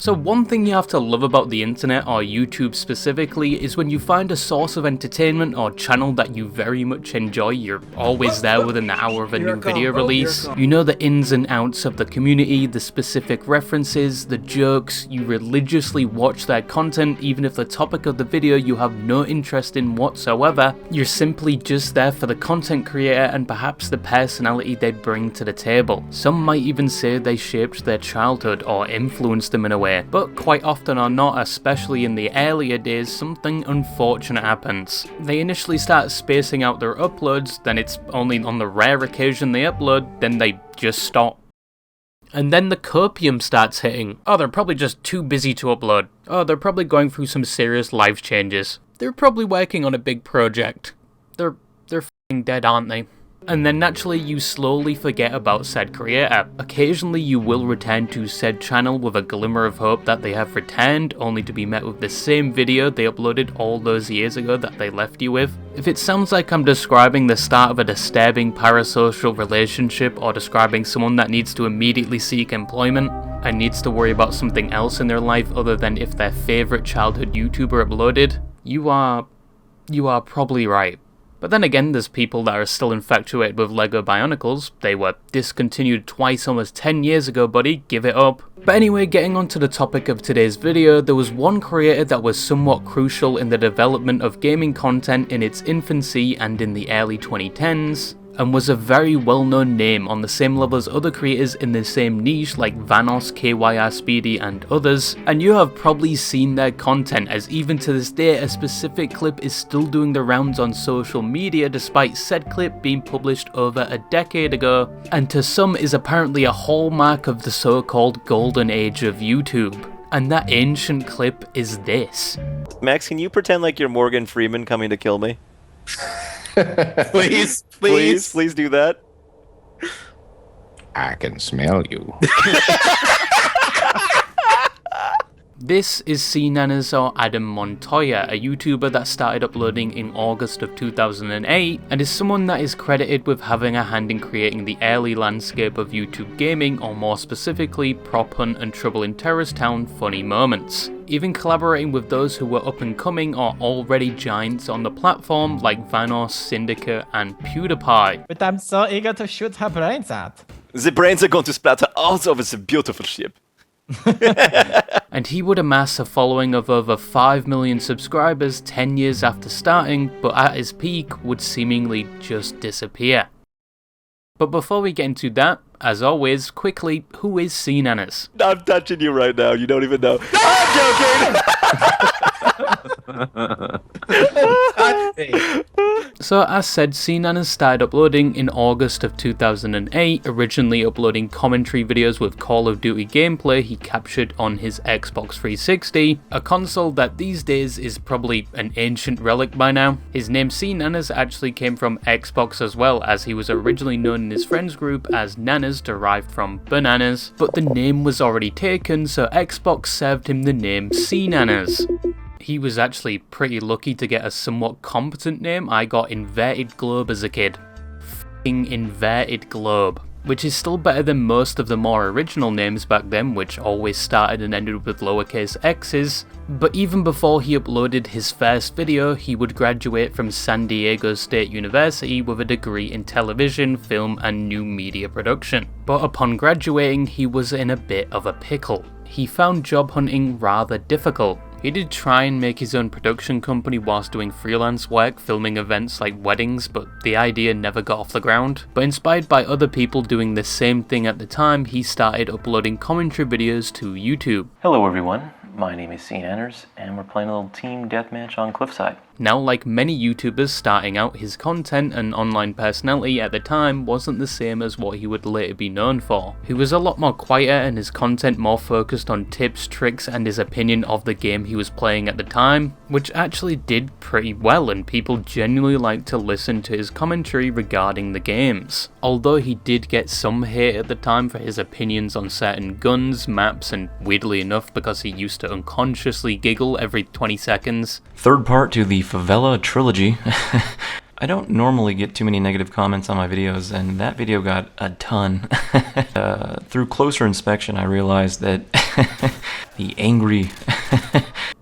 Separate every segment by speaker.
Speaker 1: So one thing you have to love about the internet, or YouTube specifically, is when you find a source of entertainment or channel that you very much enjoy, you're always there within the hour of a new video release. You know the ins and outs of the community, the specific references, the jokes, you religiously watch their content even if the topic of the video you have no interest in whatsoever. You're simply just there for the content creator and perhaps the personality they bring to the table. Some might even say they shaped their childhood or influenced them in a way. But quite often or not, especially in the earlier days, something unfortunate happens. They initially start spacing out their uploads, then it's only on the rare occasion they upload, then they just stop. And then the copium starts hitting. Oh, they're probably just too busy to upload. Oh, they're probably going through some serious life changes. They're probably working on a big project. They're f***ing dead, aren't they? And then naturally you slowly forget about said creator. Occasionally you will return to said channel with a glimmer of hope that they have returned, only to be met with the same video they uploaded all those years ago that they left you with. If it sounds like I'm describing the start of a disturbing parasocial relationship, or describing someone that needs to immediately seek employment and needs to worry about something else in their life other than if their favourite childhood YouTuber uploaded, you are probably right. But then again, there's people that are still infatuated with Lego Bionicles. They were discontinued twice almost 10 years ago, buddy, give it up. But anyway, getting on to the topic of today's video, there was one creator that was somewhat crucial in the development of gaming content in its infancy and in the early 2010s, and was a very well-known name on the same level as other creators in the same niche like Vanoss, KYR Speedy and others, and you have probably seen their content, as even to this day a specific clip is still doing the rounds on social media despite said clip being published over a decade ago, and to some is apparently a hallmark of the so-called golden age of YouTube. And that ancient clip is this.
Speaker 2: Max, can you pretend like you're Morgan Freeman coming to kill me?
Speaker 3: Please
Speaker 2: do that.
Speaker 3: I can smell you.
Speaker 1: This is Seananners or Adam Montoya, a YouTuber that started uploading in August of 2008 and is someone that is credited with having a hand in creating the early landscape of YouTube gaming, or more specifically Prop Hunt and Trouble in Terrorist Town funny moments, even collaborating with those who were up and coming or already giants on the platform like Vanoss, Syndicate and PewDiePie.
Speaker 4: But I'm so eager to shoot her brains out.
Speaker 2: The brains are going to splatter out of this beautiful ship.
Speaker 1: And he would amass a following of over 5 million subscribers 10 years after starting, but at his peak would seemingly just disappear. But before we get into that, as always, quickly, who is Seananners?
Speaker 2: I'm touching you right now, you don't even know. I'm joking!
Speaker 1: So as said, Seananners started uploading in August of 2008, originally uploading commentary videos with Call of Duty gameplay he captured on his Xbox 360, a console that these days is probably an ancient relic by now. His name Seananners actually came from Xbox as well, as he was originally known in his friends group as Nanners, derived from bananas, but the name was already taken, so Xbox served him the name Seananners. He was actually pretty lucky to get a somewhat competent name. I got Inverted Globe as a kid. F***ing Inverted Globe. Which is still better than most of the more original names back then, which always started and ended with lowercase x's. But even before he uploaded his first video, he would graduate from San Diego State University with a degree in television, film and new media production. But upon graduating, he was in a bit of a pickle. He found job hunting rather difficult. He did try and make his own production company whilst doing freelance work, filming events like weddings, but the idea never got off the ground. But inspired by other people doing the same thing at the time, he started uploading commentary videos to YouTube.
Speaker 5: Hello everyone, my name is Seananners, and we're playing a little team deathmatch on Cliffside.
Speaker 1: Now, like many YouTubers starting out, his content and online personality at the time wasn't the same as what he would later be known for. He was a lot more quieter and his content more focused on tips, tricks and his opinion of the game he was playing at the time, which actually did pretty well and people genuinely liked to listen to his commentary regarding the games. Although he did get some hate at the time for his opinions on certain guns, maps and weirdly enough because he used to unconsciously giggle every 20 seconds.
Speaker 5: Third part to the Favela trilogy. I don't normally get too many negative comments on my videos, and that video got a ton. Through closer inspection, I realized that The angry.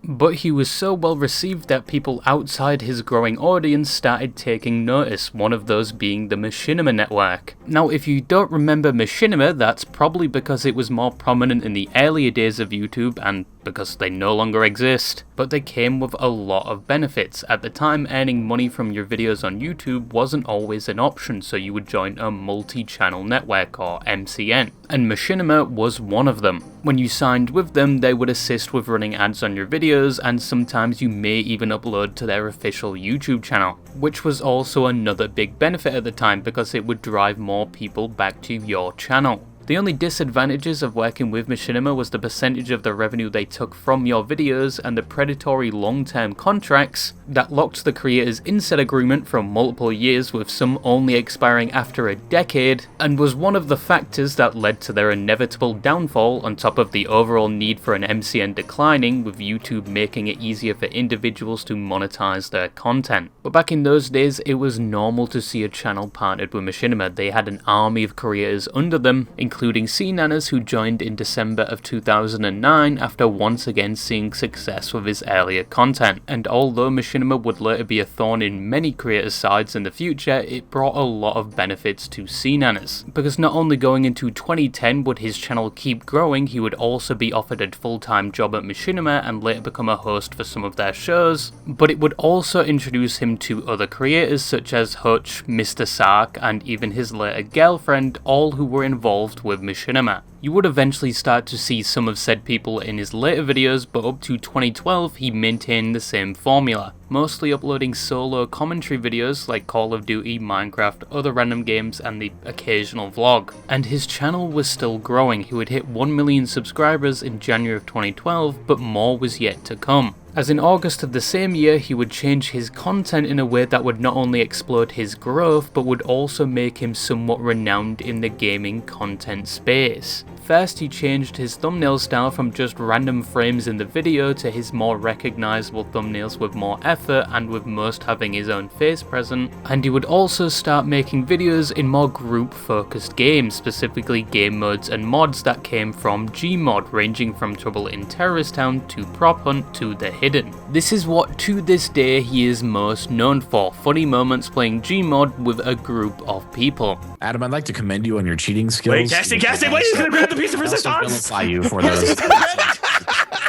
Speaker 1: But he was so well received that people outside his growing audience started taking notice, one of those being the Machinima network. Now if you don't remember Machinima, that's probably because it was more prominent in the earlier days of YouTube and because they no longer exist. But they came with a lot of benefits. At the time, earning money from your videos on YouTube wasn't always an option, so you would join a multi-channel network or MCN. And Machinima was one of them. When you signed with them, they would assist with running ads on your videos, and sometimes you may even upload to their official YouTube channel, which was also another big benefit at the time because it would drive more people back to your channel. The only disadvantages of working with Machinima was the percentage of the revenue they took from your videos and the predatory long-term contracts that locked the creators in said agreement for multiple years, with some only expiring after a decade, and was one of the factors that led to their inevitable downfall, on top of the overall need for an MCN declining, with YouTube making it easier for individuals to monetize their content. But back in those days, it was normal to see a channel partnered with Machinima. They had an army of creators under them, including Seananners, who joined in December of 2009 after once again seeing success with his earlier content. And although Machinima would later be a thorn in many creators' sides in the future, it brought a lot of benefits to Seananners, because not only going into 2010 would his channel keep growing, he would also be offered a full-time job at Machinima and later become a host for some of their shows, but it would also introduce him to other creators such as Hutch, Mr. Sark, and even his later girlfriend, all who were involved with Machinima. You would eventually start to see some of said people in his later videos, but up to 2012 he maintained the same formula, mostly uploading solo commentary videos like Call of Duty, Minecraft, other random games, and the occasional vlog. And his channel was still growing. He would hit 1 million subscribers in January of 2012, but more was yet to come. As in August of the same year, he would change his content in a way that would not only explode his growth, but would also make him somewhat renowned in the gaming content space. First, he changed his thumbnail style from just random frames in the video to his more recognizable thumbnails with more effort and with most having his own face present. And he would also start making videos in more group-focused games, specifically game modes and mods that came from Gmod, ranging from Trouble in Terrorist Town to Prop Hunt to The Hidden. This is what to this day he is most known for, funny moments playing Gmod with a group of people.
Speaker 3: Adam, I'd like to commend you on your cheating skills.
Speaker 6: Wait, casting, wait, he's gonna grab the piece of resistance!
Speaker 3: Vilify you for those.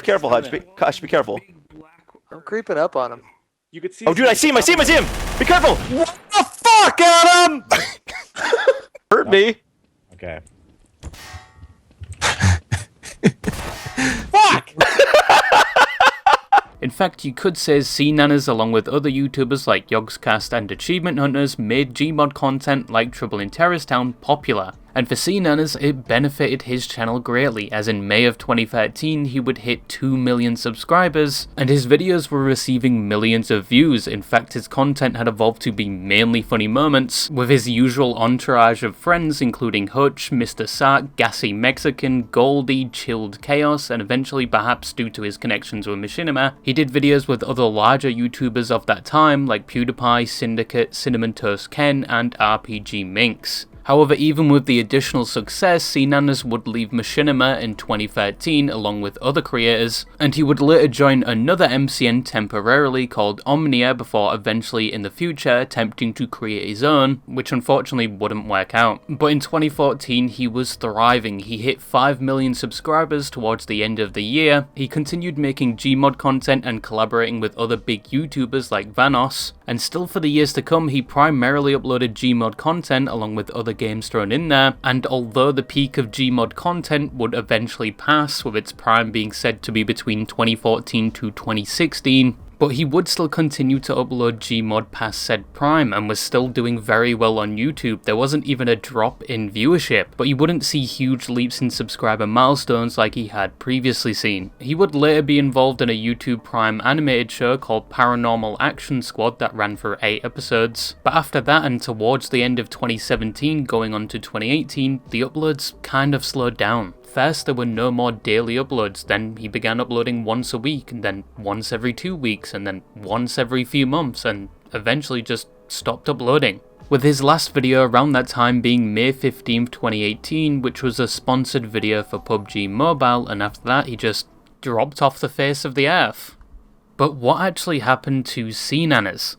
Speaker 2: Careful, Hutch. Hush, be careful.
Speaker 7: I'm creeping up on him.
Speaker 6: You could see.
Speaker 2: Oh, dude, I see him! Be careful! What the fuck, Adam? Hurt me.
Speaker 3: Okay.
Speaker 2: Fuck!
Speaker 1: In fact, you could say Seananners, along with other YouTubers like Yogscast and Achievement Hunters, made Gmod content like Trouble in Terrorist Town popular. And for Seananners, it benefited his channel greatly, as in May of 2013 he would hit 2 million subscribers, and his videos were receiving millions of views. In fact, his content had evolved to be mainly funny moments, with his usual entourage of friends including Hutch, Mr. Sark, Gassy Mexican, Goldie, Chilled Chaos, and eventually, perhaps due to his connections with Machinima, he did videos with other larger YouTubers of that time like PewDiePie, Syndicate, Cinnamon Toast Ken, and RPG Minx. However, even with the additional success, Seananners would leave Machinima in 2013 along with other creators, and he would later join another MCN temporarily called Omnia before eventually in the future attempting to create his own, which unfortunately wouldn't work out. But in 2014 he was thriving. He hit 5 million subscribers towards the end of the year. He continued making Gmod content and collaborating with other big YouTubers like Vanoss, and still for the years to come he primarily uploaded Gmod content along with other games thrown in there, and although the peak of Gmod content would eventually pass, with its prime being said to be between 2014 to 2016, but he would still continue to upload Gmod past said prime and was still doing very well on YouTube. There wasn't even a drop in viewership, but you wouldn't see huge leaps in subscriber milestones like he had previously seen. He would later be involved in a YouTube Prime animated show called Paranormal Action Squad that ran for 8 episodes, but after that and towards the end of 2017 going on to 2018, the uploads kind of slowed down. First, there were no more daily uploads, then he began uploading once a week, and then once every 2 weeks, and then once every few months, and eventually just stopped uploading. with his last video around that time being May 15th, 2018, which was a sponsored video for PUBG Mobile, and after that he just dropped off the face of the earth. But what actually happened to Seananners?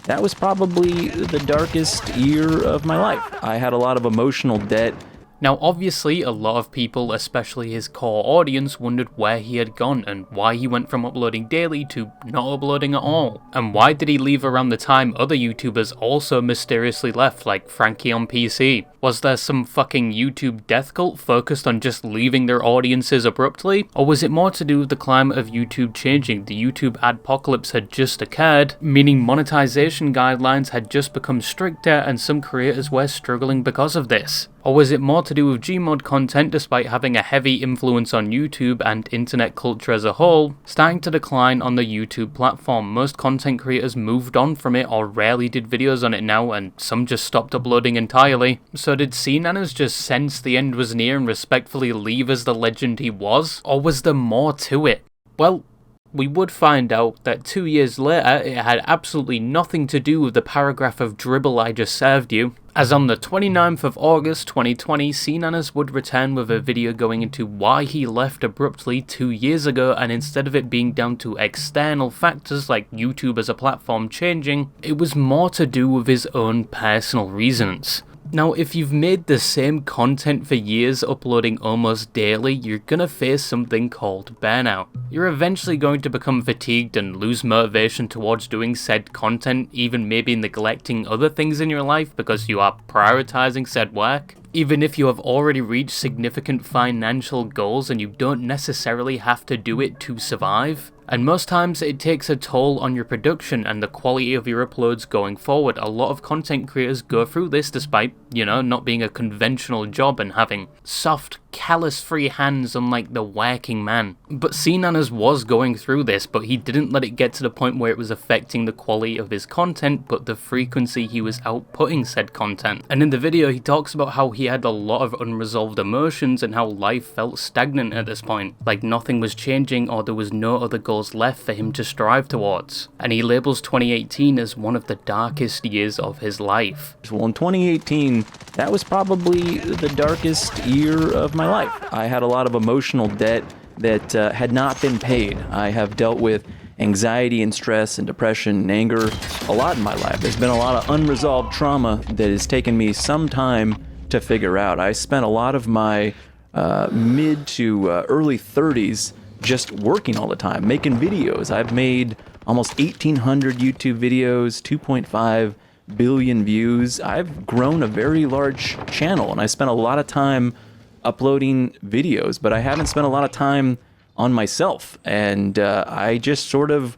Speaker 8: That was probably the darkest year of my life. I had a lot of emotional debt.
Speaker 1: Now obviously a lot of people, especially his core audience, wondered where he had gone and why he went from uploading daily to not uploading at all. And why did he leave around the time other YouTubers also mysteriously left, like Frankie on PC? Was there some fucking YouTube death cult focused on just leaving their audiences abruptly? Or was it more to do with the climate of YouTube changing? The YouTube adpocalypse had just occurred, meaning monetization guidelines had just become stricter and some creators were struggling because of this. Or was it more to do with Gmod content, despite having a heavy influence on YouTube and internet culture as a whole, starting to decline on the YouTube platform? Most content creators moved on from it or rarely did videos on it now, and some just stopped uploading entirely. So did Seananners just sense the end was near and respectfully leave as the legend he was? Or was there more to it? Well, we would find out that 2 years later it had absolutely nothing to do with the paragraph of dribble I just served you, as on the 29th of August 2020, Seananners would return with a video going into why he left abruptly 2 years ago, and instead of it being down to external factors like YouTube as a platform changing, it was more to do with his own personal reasons. Now, if you've made the same content for years, uploading almost daily, you're gonna face something called burnout. You're eventually going to become fatigued and lose motivation towards doing said content, even maybe neglecting other things in your life because you are prioritizing said work. Even if you have already reached significant financial goals and you don't necessarily have to do it to survive. And most times it takes a toll on your production and the quality of your uploads going forward. A lot of content creators go through this despite, not being a conventional job and having soft, callous-free hands unlike the working man. But Seananners was going through this, but he didn't let it get to the point where it was affecting the quality of his content, but the frequency he was outputting said content. And in the video he talks about how he had a lot of unresolved emotions and how life felt stagnant at this point, like nothing was changing or there was no other goals left for him to strive towards. And he labels 2018 as one of the darkest years of his life.
Speaker 8: Well, in 2018, that was probably the darkest year of my life. I had a lot of emotional debt that had not been paid. I have dealt with anxiety and stress and depression and anger a lot in my life. There's been a lot of unresolved trauma that has taken me some time to figure out. I spent a lot of my mid to early 30s just working all the time, making videos. I've made almost 1,800 YouTube videos, 2.5 billion views. I've grown a very large channel, and I spent a lot of time uploading videos, but I haven't spent a lot of time on myself. And I just sort of,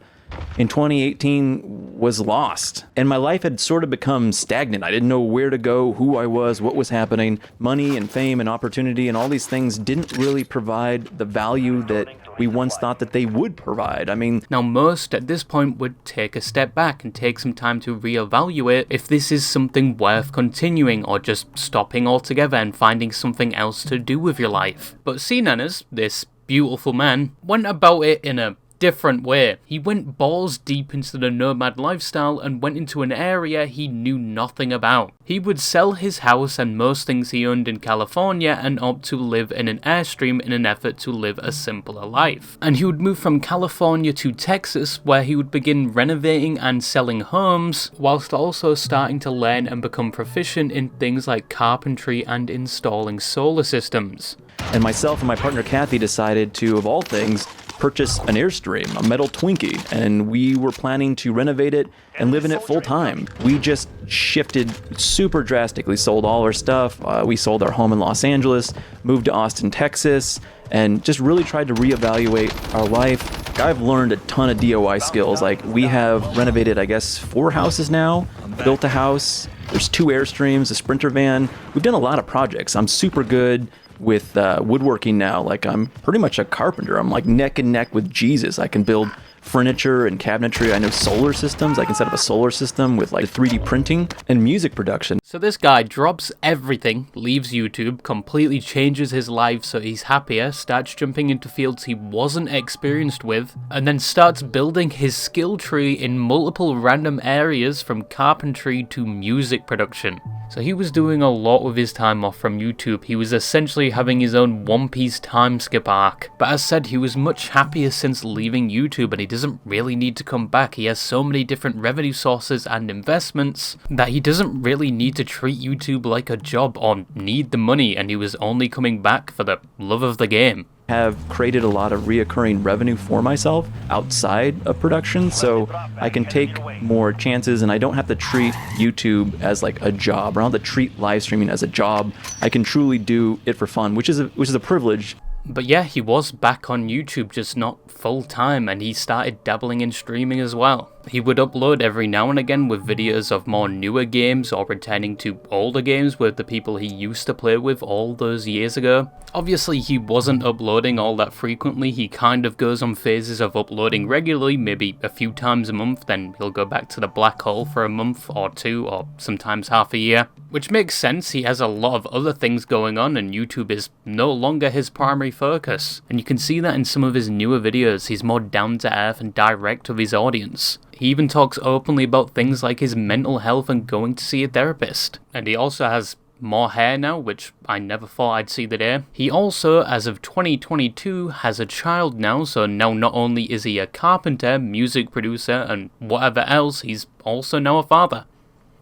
Speaker 8: in 2018, was lost. And my life had sort of become stagnant. I didn't know where to go, who I was, what was happening. Money and fame and opportunity and all these things didn't really provide the value that we once thought that they would provide. I mean,
Speaker 1: now most at this point would take a step back and take some time to reevaluate if this is something worth continuing or just stopping altogether and finding something else to do with your life. But Seananners, this beautiful man, went about it in a different way. He went balls deep into the nomad lifestyle and went into an area he knew nothing about. He would sell his house and most things he owned in California and opt to live in an Airstream in an effort to live a simpler life. And he would move from California to Texas, where he would begin renovating and selling homes, whilst also starting to learn and become proficient in things like carpentry and installing solar systems.
Speaker 8: And myself and my partner Kathy decided to, of all things, purchase an Airstream, a metal Twinkie, and we were planning to renovate it and live in it full time. We just shifted super drastically, sold all our stuff. We sold our home in Los Angeles, moved to Austin, Texas, and just really tried to reevaluate our life. I've learned a ton of DIY skills. Like, we have renovated, I guess, 4 houses now, built a house, there's 2 Airstreams, a Sprinter van. We've done a lot of projects. I'm super good with woodworking now. Like, I'm pretty much a carpenter. I'm like neck and neck with Jesus. I can build furniture and cabinetry. I know solar systems. I can set up a solar system with like 3D printing and music production.
Speaker 1: So this guy drops everything, leaves YouTube, completely changes his life so he's happier, starts jumping into fields he wasn't experienced with, and then starts building his skill tree in multiple random areas from carpentry to music production. So he was doing a lot with his time off from YouTube. He was essentially having his own One Piece time skip arc. But as said, he was much happier since leaving YouTube and he doesn't really need to come back. He has so many different revenue sources and investments that he doesn't really need to treat YouTube like a job or need the money, and he was only coming back for the love of the game.
Speaker 8: Have created a lot of reoccurring revenue for myself outside of production, so I can take more chances and I don't have to treat YouTube as like a job. I don't have to treat live streaming as a job. I can truly do it for fun, which is a privilege.
Speaker 1: But yeah, he was back on YouTube, just not full time, and he started dabbling in streaming as well. He would upload every now and again with videos of more newer games or returning to older games with the people he used to play with all those years ago. Obviously he wasn't uploading all that frequently. He kind of goes on phases of uploading regularly, maybe a few times a month, then he'll go back to the black hole for a month or two, or sometimes half a year. Which makes sense, he has a lot of other things going on and YouTube is no longer his primary focus. And you can see that in some of his newer videos. He's more down to earth and direct with his audience. He even talks openly about things like his mental health and going to see a therapist. And he also has more hair now, which I never thought I'd see the day. He also, as of 2022, has a child now, so now not only is he a carpenter, music producer, and whatever else, he's also now a father.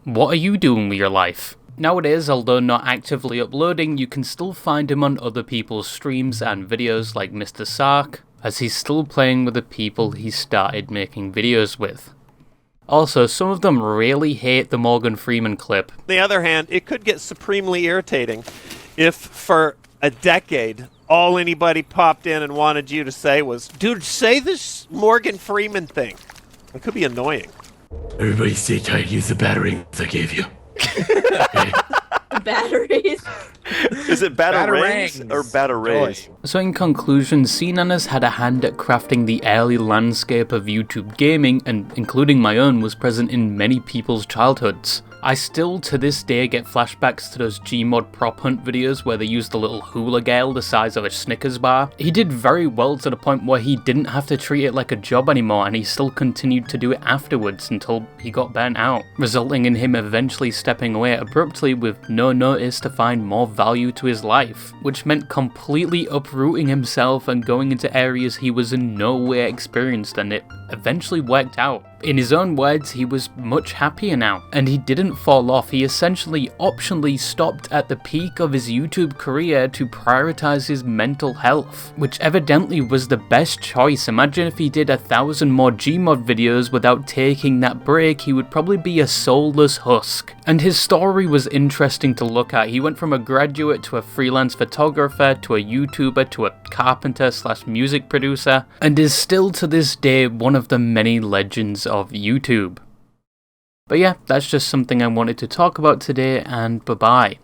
Speaker 1: What are you doing with your life? Nowadays, although not actively uploading, you can still find him on other people's streams and videos like Mr. Sark, as he's still playing with the people he started making videos with. Also, some of them really hate the Morgan Freeman clip.
Speaker 6: On the other hand, it could get supremely irritating if for a decade all anybody popped in and wanted you to say was, dude, say this Morgan Freeman thing. It could be annoying.
Speaker 3: Everybody stay tight. Use the battery I gave you. Okay.
Speaker 9: Batteries.
Speaker 2: Is it batarangs or batteries?
Speaker 1: So in conclusion, Seananners had a hand at crafting the early landscape of YouTube gaming, and including my own was present in many people's childhoods. I still to this day get flashbacks to those Gmod prop hunt videos where they used a little hula girl the size of a Snickers bar. He did very well to the point where he didn't have to treat it like a job anymore, and he still continued to do it afterwards until he got burnt out, resulting in him eventually stepping away abruptly with no notice to find more value to his life, which meant completely uprooting himself and going into areas he was in no way experienced, and it eventually worked out. In his own words, he was much happier now, and he didn't fall off. He essentially optionally stopped at the peak of his YouTube career to prioritize his mental health, which evidently was the best choice. Imagine if he did 1,000 more Gmod videos without taking that break, he would probably be a soulless husk. And his story was interesting to look at. He went from a graduate to a freelance photographer to a YouTuber to a carpenter / music producer, and is still to this day one of the many legends of YouTube. But yeah, that's just something I wanted to talk about today, and bye bye.